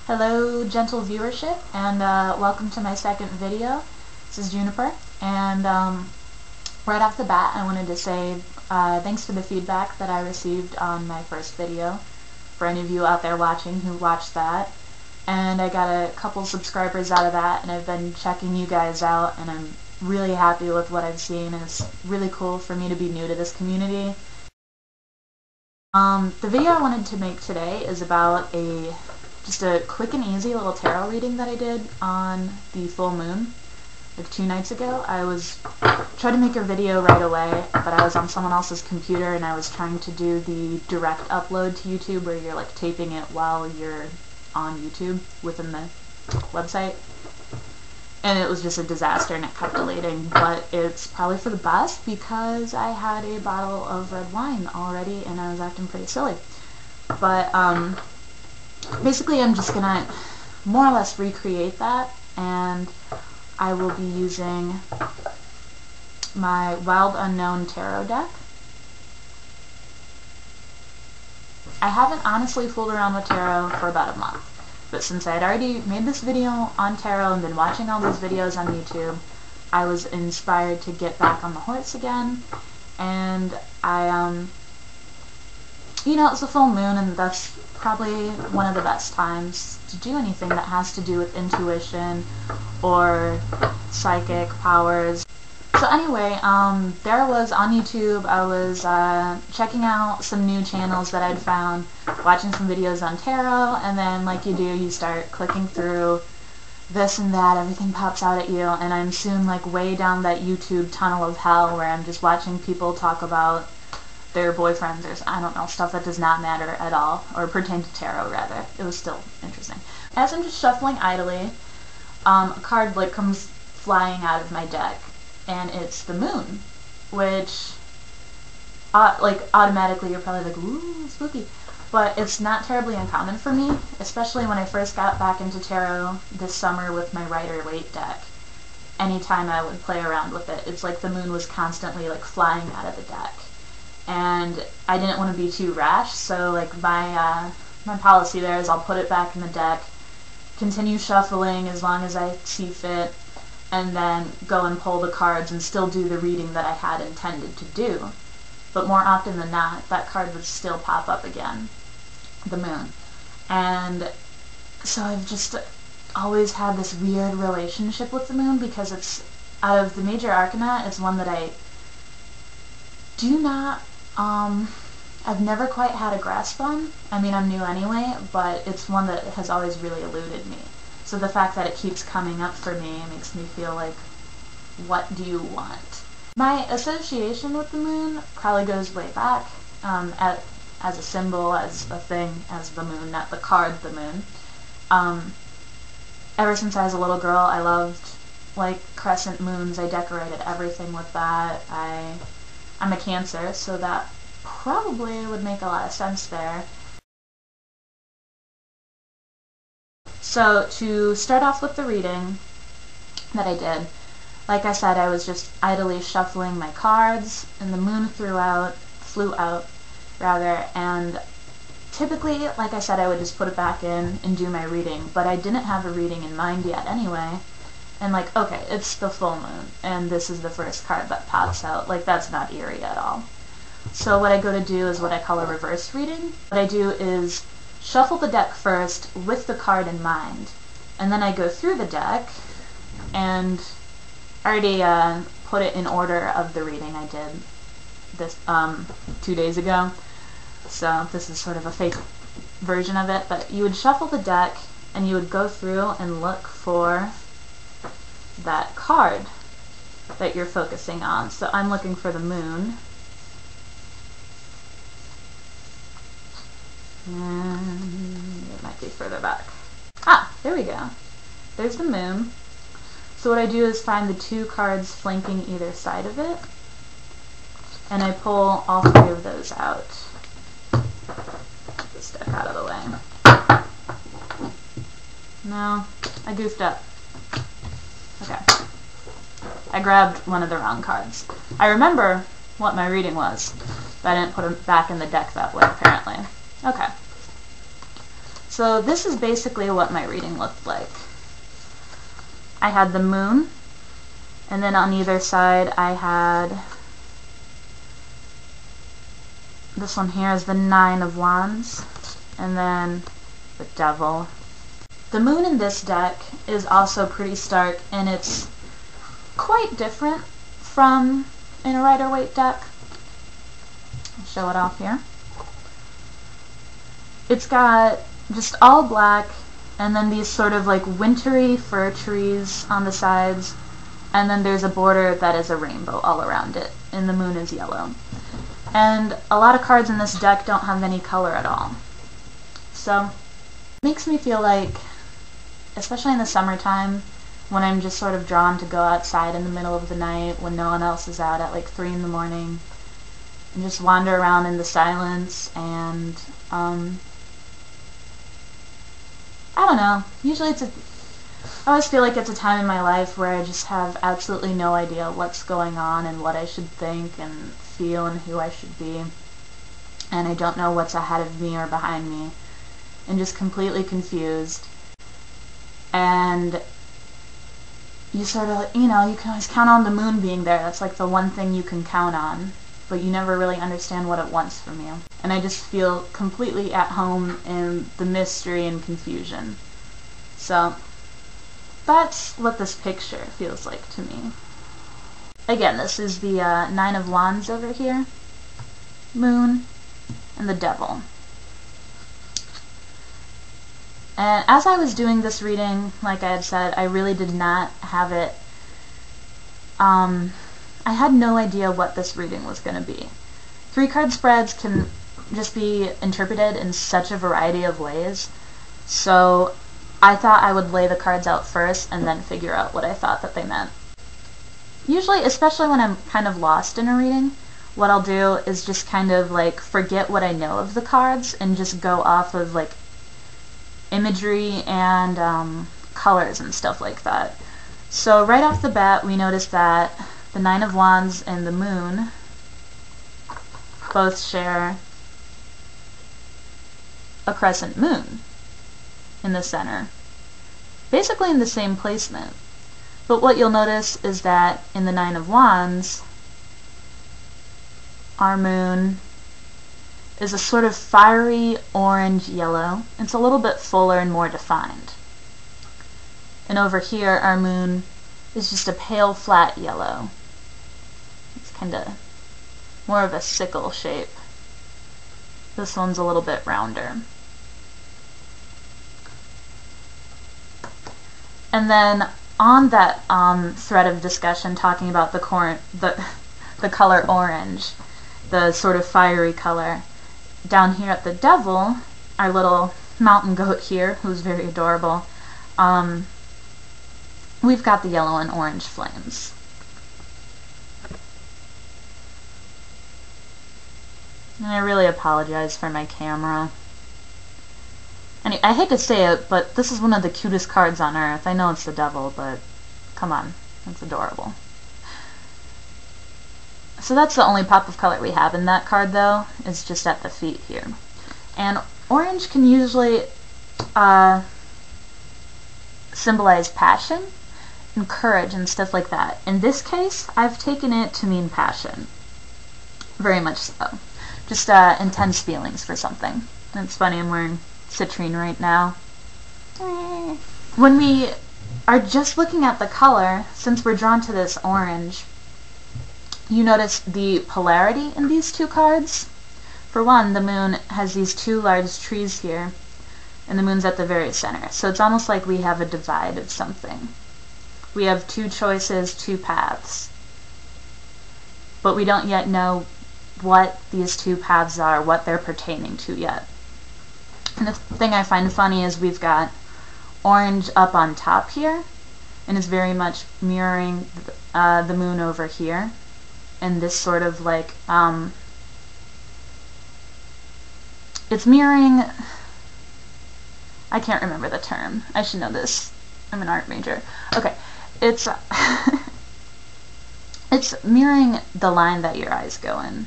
Hello, gentle viewership, and welcome to my second video. This is Juniper, and right off the bat I wanted to say thanks for the feedback that I received on my first video, for any of you out there watching who watched that. And I got a couple subscribers out of that, and I've been checking you guys out, and I'm really happy with what I've seen, and it's really cool for me to be new to this community. The video I wanted to make today is about just a quick and easy little tarot reading that I did on the full moon, like 2 nights ago. I was trying to make a video right away, but I was on someone else's computer and I was trying to do the direct upload to YouTube where you're like taping it while you're on YouTube within the website. And it was just a disaster and it kept deleting, but it's probably for the best because I had a bottle of red wine already and I was acting pretty silly. But basically I'm just gonna more or less recreate that, and I will be using my Wild Unknown tarot deck. I haven't honestly fooled around with tarot for about a month, but since I had already made this video on tarot and been watching all these videos on YouTube, I was inspired to get back on the horse again, and you know, it's a full moon, and that's probably one of the best times to do anything that has to do with intuition or psychic powers. So anyway, there was on YouTube, I was checking out some new channels that I'd found, watching some videos on tarot, and then like you do, you start clicking through this and that, everything pops out at you, and I'm soon like way down that YouTube tunnel of hell where I'm just watching people talk about their boyfriends or, I don't know, stuff that does not matter at all, or pertain to tarot rather. It was still interesting. As I'm just shuffling idly, a card like comes flying out of my deck, and it's the moon, which like automatically you're probably like, ooh, spooky. But it's not terribly uncommon for me, especially when I first got back into tarot this summer with my Rider-Waite deck. Anytime I would play around with it, it's like the moon was constantly like flying out of the deck. And I didn't want to be too rash, so like my policy there is I'll put it back in the deck, continue shuffling as long as I see fit, and then go and pull the cards and still do the reading that I had intended to do. But more often than not, that card would still pop up again, the moon. And so I've just always had this weird relationship with the moon, because it's, out of the major arcana, it's one that I do not, I've never quite had a grasp on. I mean, I'm new anyway, but it's one that has always really eluded me. So the fact that it keeps coming up for me makes me feel like, what do you want? My association with the moon probably goes way back, as a symbol, as a thing, as the moon, not the card, the moon. Ever since I was a little girl, I loved, like, crescent moons. I decorated everything with that. I'm a Cancer, so that probably would make a lot of sense there. So to start off with the reading that I did, like I said, I was just idly shuffling my cards, and the moon flew out, and typically, like I said, I would just put it back in and do my reading, but I didn't have a reading in mind yet anyway. And like, okay, it's the full moon, and this is the first card that pops out. Like, that's not eerie at all. So what I go to do is what I call a reverse reading. What I do is shuffle the deck first with the card in mind, and then I go through the deck, and I already put it in order of the reading I did this 2 days ago. So this is sort of a fake version of it, but you would shuffle the deck, and you would go through and look for that card that you're focusing on. So I'm looking for the moon, and it might be further back. Ah, there we go. There's the moon. So what I do is find the 2 cards flanking either side of it, and I pull all 3 of those out. Get this deck out of the way. No, I goofed up. Okay. I grabbed one of the wrong cards. I remember what my reading was, but I didn't put it back in the deck that way, apparently. Okay. So this is basically what my reading looked like. I had the moon, and then on either side I had, this one here is the 9 of Wands, and then the Devil. The moon in this deck is also pretty stark, and it's quite different from in a Rider-Waite deck. I'll show it off here. It's got just all black, and then these sort of like wintry fir trees on the sides, and then there's a border that is a rainbow all around it, and the moon is yellow. And a lot of cards in this deck don't have any color at all. So it makes me feel like, especially in the summertime, when I'm just sort of drawn to go outside in the middle of the night when no one else is out at like 3 in the morning, and just wander around in the silence, and I don't know, usually I always feel like it's a time in my life where I just have absolutely no idea what's going on and what I should think and feel and who I should be, and I don't know what's ahead of me or behind me, and just completely confused. And you sort of, you know, you can always count on the moon being there. That's like the one thing you can count on, but you never really understand what it wants from you. And I just feel completely at home in the mystery and confusion. So that's what this picture feels like to me. Again, this is the 9 of Wands over here, moon, and the Devil. And as I was doing this reading, like I had said, I really did not have it, I had no idea what this reading was going to be. 3-card spreads can just be interpreted in such a variety of ways, so I thought I would lay the cards out first and then figure out what I thought that they meant. Usually, especially when I'm kind of lost in a reading, what I'll do is just kind of like forget what I know of the cards and just go off of like imagery and colors and stuff like that. So right off the bat, we notice that the 9 of Wands and the moon both share a crescent moon in the center, basically in the same placement. But what you'll notice is that in the 9 of Wands, our moon is a sort of fiery orange yellow. It's a little bit fuller and more defined. And over here, our moon is just a pale flat yellow. It's kind of more of a sickle shape. This one's a little bit rounder. And then on that thread of discussion talking about the color orange, the sort of fiery color, down here at the Devil, our little mountain goat here, who's very adorable, we've got the yellow and orange flames. And I really apologize for my camera. And I hate to say it, but this is one of the cutest cards on earth. I know it's the Devil, but come on, it's adorable. So that's the only pop of color we have in that card, though, is just at the feet here. And orange can usually symbolize passion and courage and stuff like that. In this case, I've taken it to mean passion. Very much so. Just intense feelings for something. And it's funny, I'm wearing citrine right now. When we are just looking at the color, since we're drawn to this orange, you notice the polarity in these two cards. For one, the moon has these 2 large trees here, and the moon's at the very center. So it's almost like we have a divide of something. We have 2 choices, 2 paths. But we don't yet know what these 2 paths are, what they're pertaining to yet. And the thing I find funny is we've got orange up on top here, and it's very much mirroring the moon over here. And this sort of like, it's mirroring, I can't remember the term. I should know this. I'm an art major. Okay, it's it's mirroring the line that your eyes go in.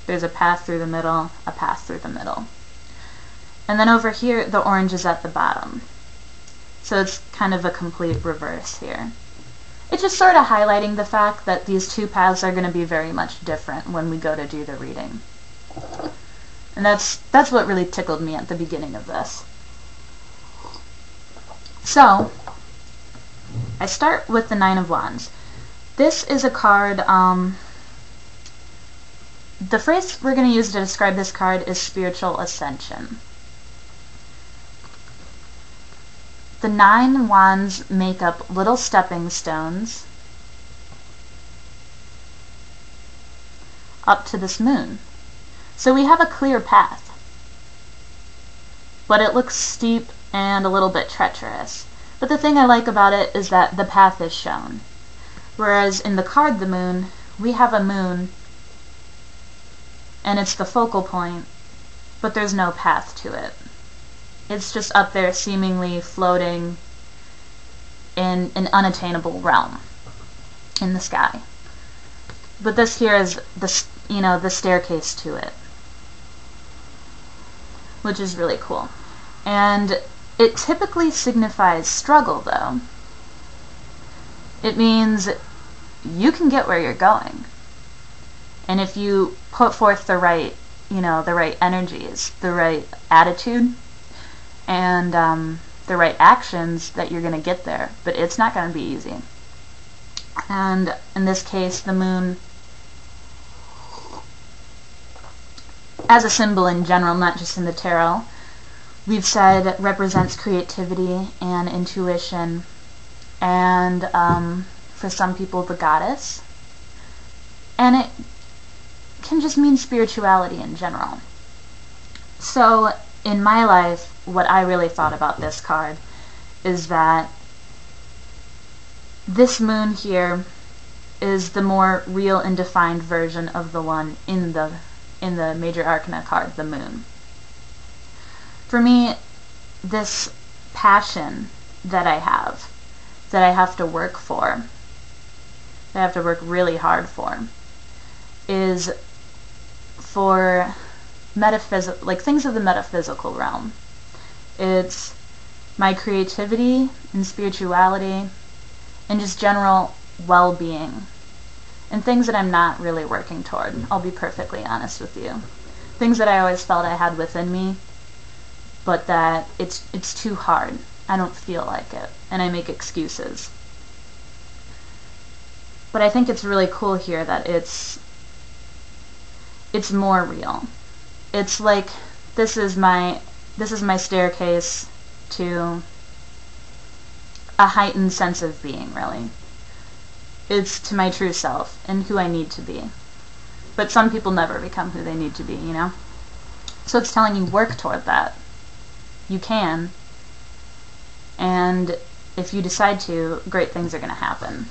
There's a path through the middle, a path through the middle. And then over here, the orange is at the bottom. So it's kind of a complete reverse here. It's just sort of highlighting the fact that these two paths are going to be very much different when we go to do the reading. And that's what really tickled me at the beginning of this. So, I start with the Nine of Wands. This is a card, the phrase we're going to use to describe this card is spiritual ascension. The 9 wands make up little stepping stones up to this moon. So we have a clear path, but it looks steep and a little bit treacherous. But the thing I like about it is that the path is shown. Whereas in the card, the moon, we have a moon and it's the focal point, but there's no path to it. It's just up there seemingly floating in an unattainable realm in the sky. But this here is the staircase to it, which is really cool. And it typically signifies struggle, though. It means you can get where you're going. And if you put forth the right, the right energies, the right attitude, and the right actions, that you're going to get there. But it's not going to be easy. And in this case, the moon, as a symbol in general, not just in the tarot, we've said represents creativity and intuition, and for some people, the goddess. And it can just mean spirituality in general. So in my life, what I really thought about this card is that this moon here is the more real and defined version of the one in the Major Arcana card, the moon. For me, this passion that I have to work for, that I have to work really hard for, is for things of the metaphysical realm. It's my creativity and spirituality and just general well-being, and things that I'm not really working toward. I'll be perfectly honest with you. Things that I always felt I had within me, but that it's too hard. I don't feel like it, and I make excuses. But I think it's really cool here that it's more real. It's like this is my staircase to a heightened sense of being, really. It's to my true self and who I need to be. But some people never become who they need to be, So it's telling you work toward that. You can. And if you decide to, great things are going to happen.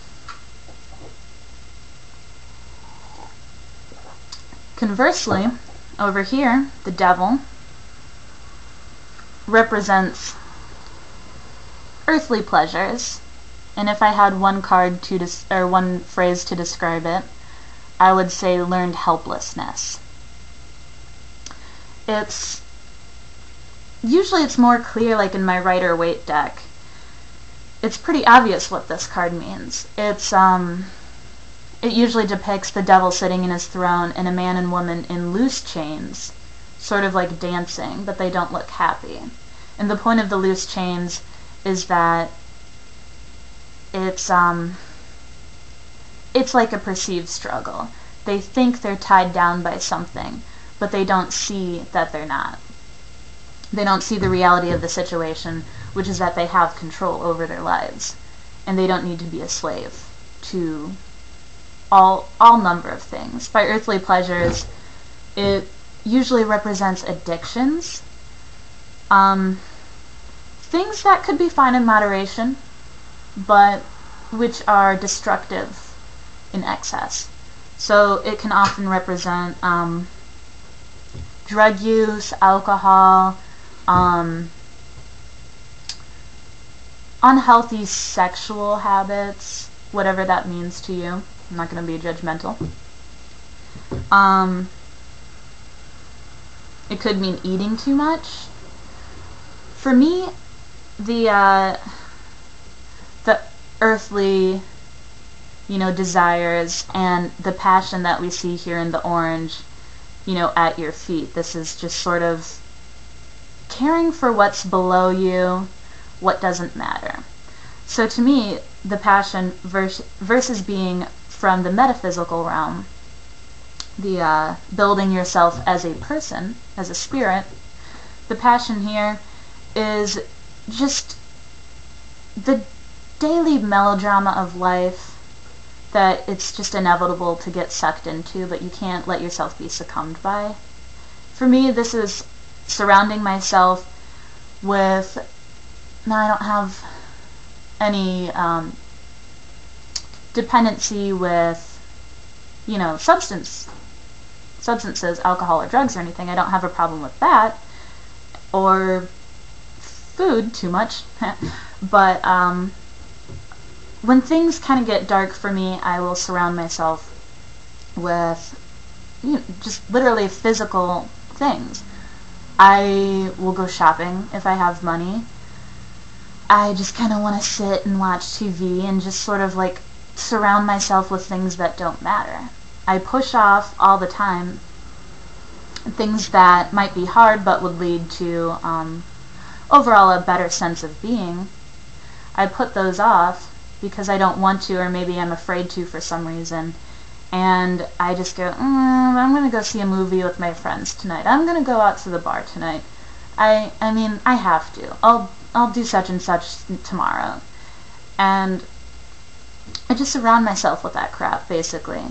Conversely, over here, the devil represents earthly pleasures, and if I had one card one phrase to describe it, I would say learned helplessness. Usually it's more clear, like in my Rider-Waite deck. It's pretty obvious what this card means. It usually depicts the devil sitting in his throne and a man and woman in loose chains, sort of like dancing, but they don't look happy. And the point of the loose chains is that it's like a perceived struggle. They think they're tied down by something, but they don't see that they're not. They don't see the reality of the situation, which is that they have control over their lives, and they don't need to be a slave to all number of things. By earthly pleasures, it usually represents addictions, things that could be fine in moderation, but which are destructive in excess. So it can often represent drug use, alcohol, unhealthy sexual habits, whatever that means to you. I'm not going to be judgmental. It could mean eating too much. For me, the earthly, desires and the passion that we see here in the orange, at your feet. This is just sort of caring for what's below you, what doesn't matter. So to me, the passion versus being from the metaphysical realm, the building yourself as a person, as a spirit, the passion here is just the daily melodrama of life that it's just inevitable to get sucked into, but you can't let yourself be succumbed by. For me, this is surrounding myself with, now I don't have any dependency with, substances, alcohol or drugs or anything. I don't have a problem with that, or food too much, but when things kind of get dark for me, I will surround myself with just literally physical things. I will go shopping if I have money. I just kind of want to sit and watch TV and just sort of like surround myself with things that don't matter. I push off all the time things that might be hard but would lead to overall a better sense of being. I put those off because I don't want to, or maybe I'm afraid to for some reason, and I just go, I'm going to go see a movie with my friends tonight. I'm going to go out to the bar tonight. I mean, I have to. I'll do such and such tomorrow. And I just surround myself with that crap, basically.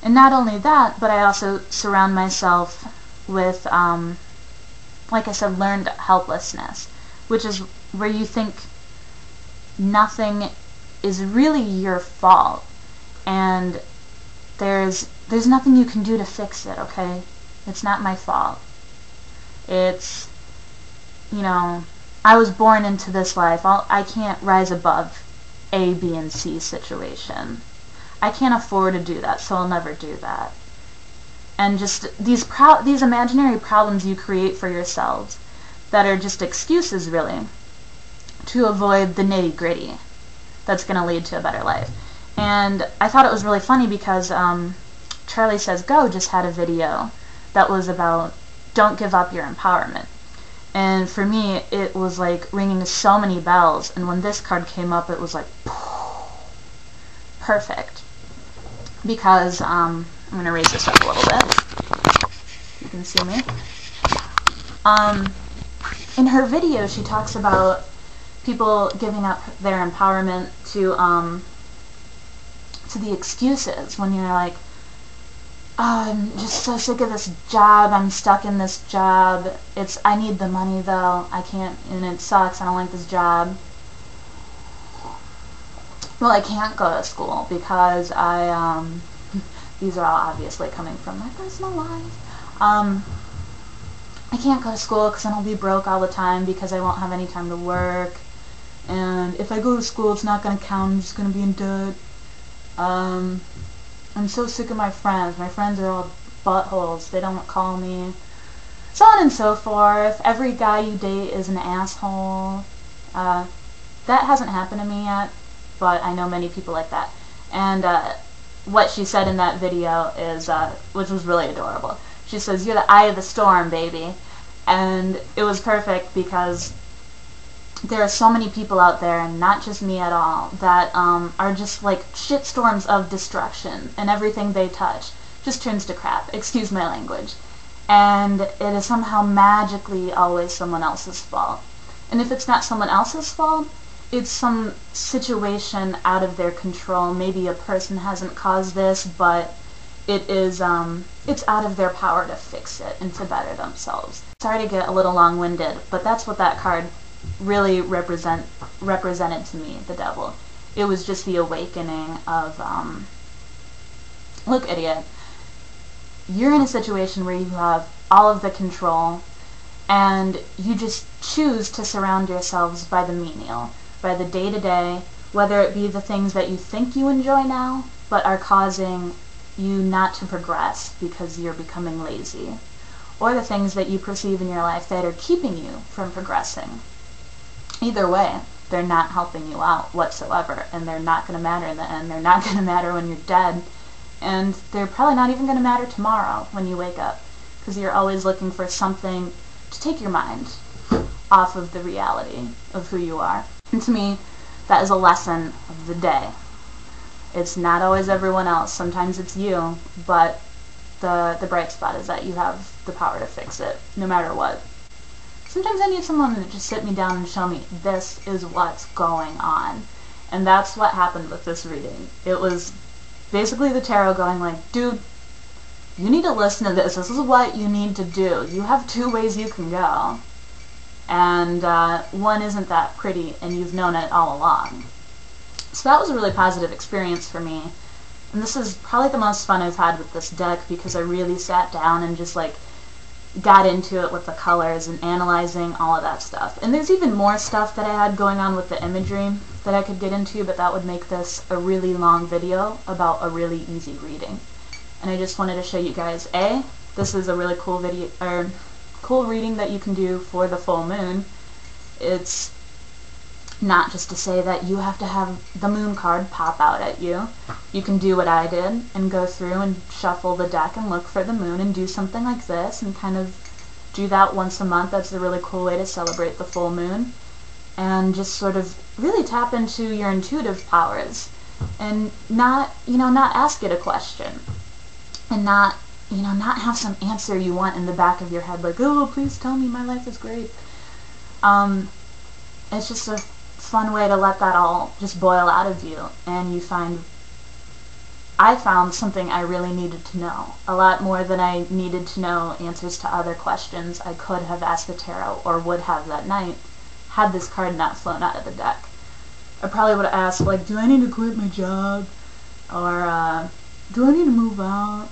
And not only that, but I also surround myself with, like I said, learned helplessness, which is where you think nothing is really your fault, and there's nothing you can do to fix it, okay? It's not my fault. It's, I was born into this life. I can't rise above A, B, and C situation. I can't afford to do that, so I'll never do that. And just these imaginary problems you create for yourselves that are just excuses, really, to avoid the nitty-gritty that's going to lead to a better life. And I thought it was really funny because Charlie Says Go just had a video that was about don't give up your empowerment. And for me, it was like ringing so many bells. And when this card came up, it was like, perfect. Because, I'm going to raise this up a little bit. You can see me. In her video, she talks about people giving up their empowerment to the excuses when you're like, oh, I'm just so sick of this job, I'm stuck in this job, I need the money though, I can't, and it sucks, I don't like this job. Well, I can't go to school because these are all obviously coming from my personal life. I can't go to school because then I'll be broke all the time because I won't have any time to work. And if I go to school, it's not going to count. I'm just going to be in debt. I'm so sick of my friends. My friends are all buttholes. They don't call me. So on and so forth. Every guy you date is an asshole. That hasn't happened to me yet, but I know many people like that. And what she said in that video is, which was really adorable. She says, "You're the eye of the storm, baby." And it was perfect because there are so many people out there, and not just me at all, that are just like shitstorms of destruction, and everything they touch just turns to crap. Excuse my language. And it is somehow magically always someone else's fault. And if it's not someone else's fault, it's some situation out of their control. Maybe a person hasn't caused this, but it is it's out of their power to fix it and to better themselves. Sorry to get a little long-winded, but that's what that card really represented to me, the devil. It was just the awakening of, look, idiot, you're in a situation where you have all of the control, and you just choose to surround yourselves by the menial, by the day-to-day, whether it be the things that you think you enjoy now, but are causing you not to progress because you're becoming lazy, or the things that you perceive in your life that are keeping you from progressing. either way, they're not helping you out whatsoever, and they're not going to matter in the end. They're not going to matter when you're dead, and they're probably not even going to matter tomorrow when you wake up, because you're always looking for something to take your mind off of the reality of who you are. And to me, that is a lesson of the day. It's not always everyone else. Sometimes it's you, but the bright spot is that you have the power to fix it, no matter what. Sometimes I need someone to just sit me down and show me this is what's going on. And that's what happened with this reading. It was basically the tarot going like, dude, you need to listen to this. This is what you need to do. You have two ways you can go. And one isn't that pretty, and you've known it all along. So that was a really positive experience for me. And this is probably the most fun I've had with this deck, because I really sat down and just like got into it with the colors and analyzing all of that stuff. And there's even more stuff that I had going on with the imagery that I could get into, but that would make this a really long video about a really easy reading. And I just wanted to show you guys, this is a really cool video, or cool reading that you can do for the full moon. It's not just to say that you have to have the moon card pop out at you. You can do what I did and go through and shuffle the deck and look for the moon and do something like this and kind of do that once a month. That's a really cool way to celebrate the full moon, and just sort of really tap into your intuitive powers and not ask it a question, and not have some answer you want in the back of your head like, oh, please tell me my life is great. It's just a fun way to let that all just boil out of you, and I found something I really needed to know. A lot more than I needed to know answers to other questions I could have asked the tarot, or would have that night, had this card not flown out of the deck. I probably would have asked, like, do I need to quit my job? Or, do I need to move out?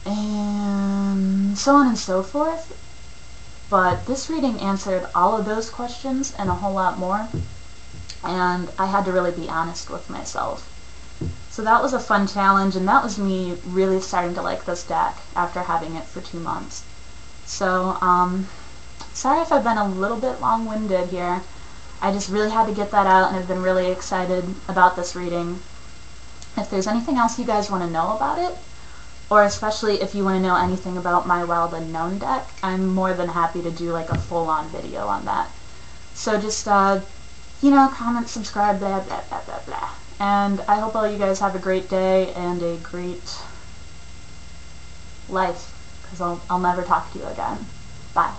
And so on and so forth. But this reading answered all of those questions and a whole lot more. And I had to really be honest with myself. So that was a fun challenge, and that was me really starting to like this deck after having it for 2 months. So, sorry if I've been a little bit long-winded here. I just really had to get that out, and I've been really excited about this reading. If there's anything else you guys want to know about it, or especially if you want to know anything about my Wild Unknown deck, I'm more than happy to do like a full-on video on that. So just, comment, subscribe, blah, blah, blah, blah, blah. And I hope all you guys have a great day and a great life, because I'll never talk to you again. Bye.